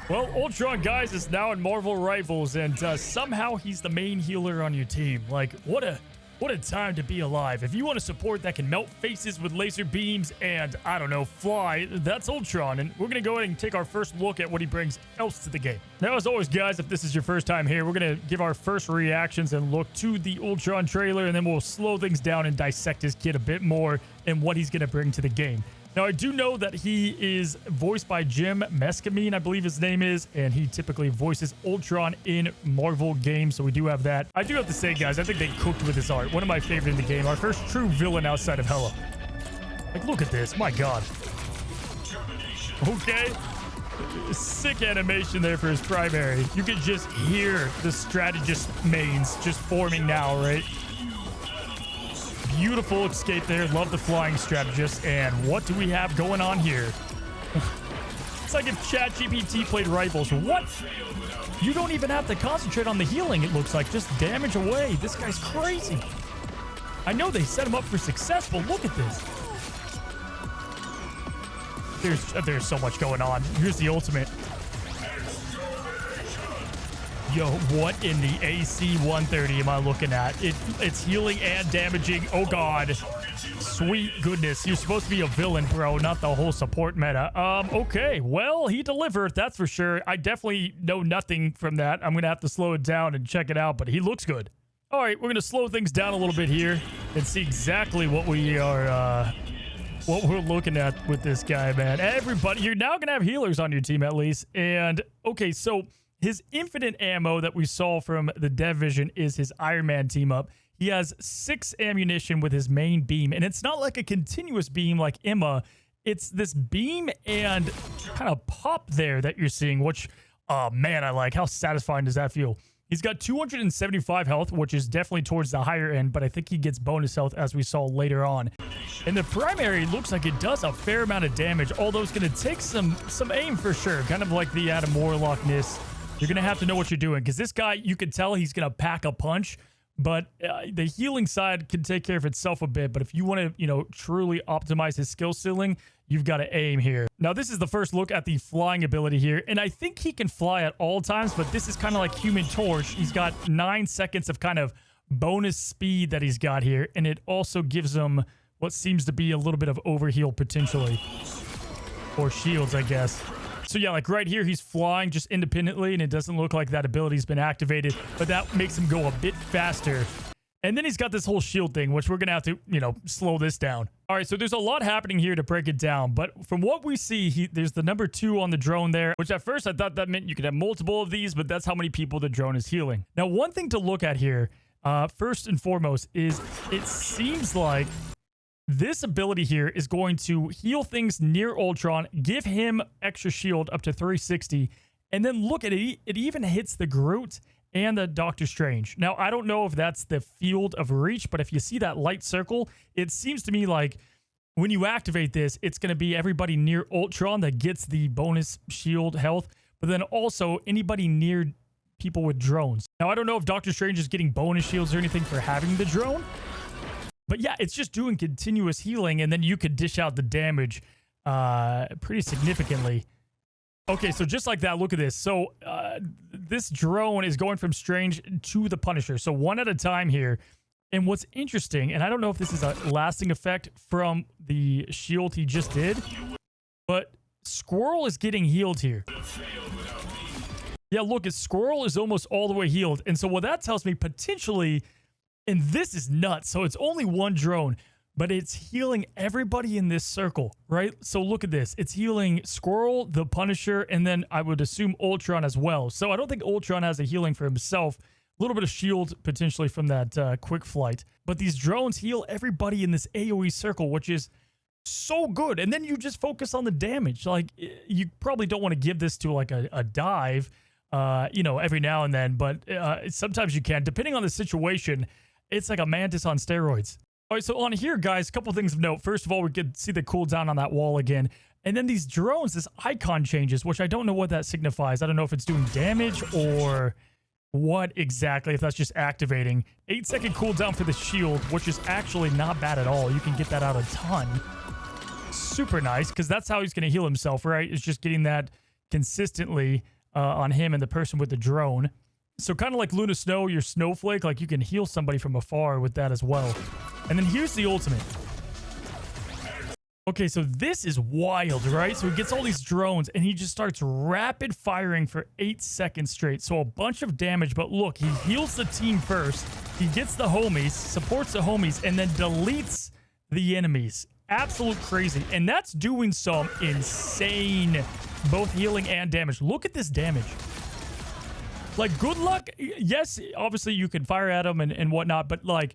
Well, Ultron, guys, is now in Marvel Rivals, and somehow he's the main healer on your team. Like, what a time to be alive. If you want a support that can melt faces with laser beams and, I don't know, fly, that's Ultron. And we're going to go ahead and take our first look at what he brings else to the game. Now, as always, guys, if this is your first time here, we're going to give our first reactions and look to the Ultron trailer, and then we'll slow things down and dissect his kit a bit more and what he's going to bring to the game. Now, I do know that he is voiced by Jim Mescamine, I believe his name is, and he typically voices Ultron in Marvel games, so we do have that. I do have to say, guys, I think they cooked with his art. One of my favorite in the game. Our first true villain outside of Hela. Like, look at this. My God. Okay. Sick animation there for his primary. You can just hear the strategist mains just forming now, right? Beautiful escape there. Love the flying strategist. And what do we have going on here? It's like if ChatGPT played Rivals. What? You don't even have to concentrate on the healing, it looks like. Just damage away. This guy's crazy. I know they set him up for success, but look at this. There's so much going on. Here's the ultimate. Yo, what in the AC 130 am I looking at? It's healing and damaging. Oh, God. Sweet goodness. You're supposed to be a villain, bro, not the whole support meta. Okay. Well, he delivered, that's for sure. I definitely know nothing from that. I'm going to have to slow it down and check it out, but he looks good. All right, we're going to slow things down a little bit here and see exactly what we are, what we're looking at with this guy, man. Everybody, you're now going to have healers on your team at least. And, okay, so his infinite ammo that we saw from the Dev Vision is his Iron Man team up. He has 6 ammunition with his main beam, and it's not like a continuous beam like Emma. It's this beam and kind of pop there that you're seeing, which, oh man, I like. How satisfying does that feel? He's got 275 health, which is definitely towards the higher end, but I think he gets bonus health as we saw later on. And the primary looks like it does a fair amount of damage, although it's going to take some aim for sure, kind of like the Adam Warlockness. You're going to have to know what you're doing, because this guy, you can tell he's going to pack a punch, but the healing side can take care of itself a bit. But if you want to, truly optimize his skill ceiling, you've got to aim here. Now, this is the first look at the flying ability here, and I think he can fly at all times, but this is kind of like Human Torch. He's got 9 seconds of kind of bonus speed that he's got here, and it also gives him what seems to be a little bit of overheal potentially. Or shields, I guess. So yeah, like right here, he's flying just independently, and it doesn't look like that ability's been activated, but that makes him go a bit faster. And then he's got this whole shield thing, which we're going to have to, slow this down. All right, so there's a lot happening here to break it down, but from what we see, there's the number 2 on the drone there, which at first I thought that meant you could have multiple of these, but that's how many people the drone is healing. Now, one thing to look at here, first and foremost, is it seems like this ability here is going to heal things near Ultron, give him extra shield up to 360, and then look at it. It even hits the Groot and the Doctor Strange. Now, I don't know if that's the field of reach, but if you see that light circle, it seems to me like when you activate this, it's going to be everybody near Ultron that gets the bonus shield health, but then also anybody near people with drones. Now, I don't know if Doctor Strange is getting bonus shields or anything for having the drone, but yeah, it's just doing continuous healing, and then you could dish out the damage pretty significantly. Okay, so just like that, look at this. So this drone is going from Strange to the Punisher. So one at a time here. And what's interesting, and I don't know if this is a lasting effect from the shield he just did, but Squirrel is getting healed here. Yeah, look, Squirrel is almost all the way healed. And so what that tells me potentially, and this is nuts. So it's only one drone, but it's healing everybody in this circle, right? So look at this. It's healing Squirrel, the Punisher, and then I would assume Ultron as well. So I don't think Ultron has a healing for himself. A little bit of shield potentially from that quick flight. But these drones heal everybody in this AoE circle, which is so good. And then you just focus on the damage. Like, you probably don't want to give this to like a dive, every now and then. But sometimes you can. Depending on the situation, it's like a Mantis on steroids. All right, so on here, guys, a couple things of note. First of all, we could see the cooldown on that wall again. And then these drones, this icon changes, which I don't know what that signifies. I don't know if it's doing damage or what exactly, if that's just activating. 8-second cooldown for the shield, which is actually not bad at all. You can get that out a ton. Super nice, because that's how he's going to heal himself, right? It's just getting that consistently. on him and the person with the drone. So kind of like Luna Snow, your snowflake, like you can heal somebody from afar with that as well. And then here's the ultimate. Okay, so this is wild, right? So he gets all these drones and he just starts rapid firing for 8 seconds straight. So a bunch of damage, but look, he heals the team first. He gets the homies, supports the homies, and then deletes the enemies. Absolute crazy. And that's doing some insane both healing and damage. Look at this damage. Like, good luck. Yes, obviously you can fire at him and whatnot, but like,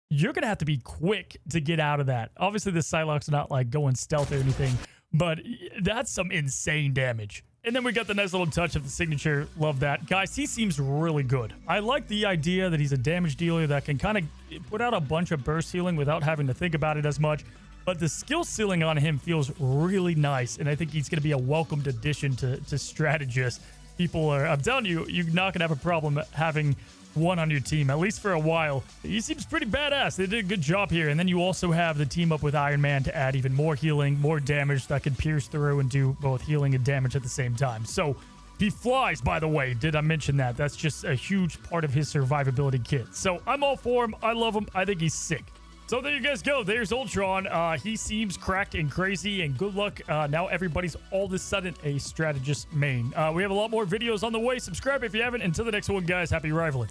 you're going to have to be quick to get out of that. Obviously, the Psylocke's not like going stealth or anything, but that's some insane damage. And then we got the nice little touch of the signature. Love that. Guys, he seems really good. I like the idea that he's a damage dealer that can kind of put out a bunch of burst healing without having to think about it as much. But the skill ceiling on him feels really nice. And I think he's going to be a welcomed addition to Strategist. People are, I'm telling you, you're not going to have a problem having one on your team, at least for a while. He seems pretty badass. They did a good job here. And then you also have the team up with Iron Man to add even more healing, more damage that can pierce through and do both healing and damage at the same time. So he flies, by the way. Did I mention that? That's just a huge part of his survivability kit. So I'm all for him. I love him. I think he's sick. So there you guys go. There's Ultron. He seems cracked and crazy, and good luck. Now everybody's all of a sudden a Strategist main. We have a lot more videos on the way. Subscribe if you haven't. Until the next one, guys, happy rivaling.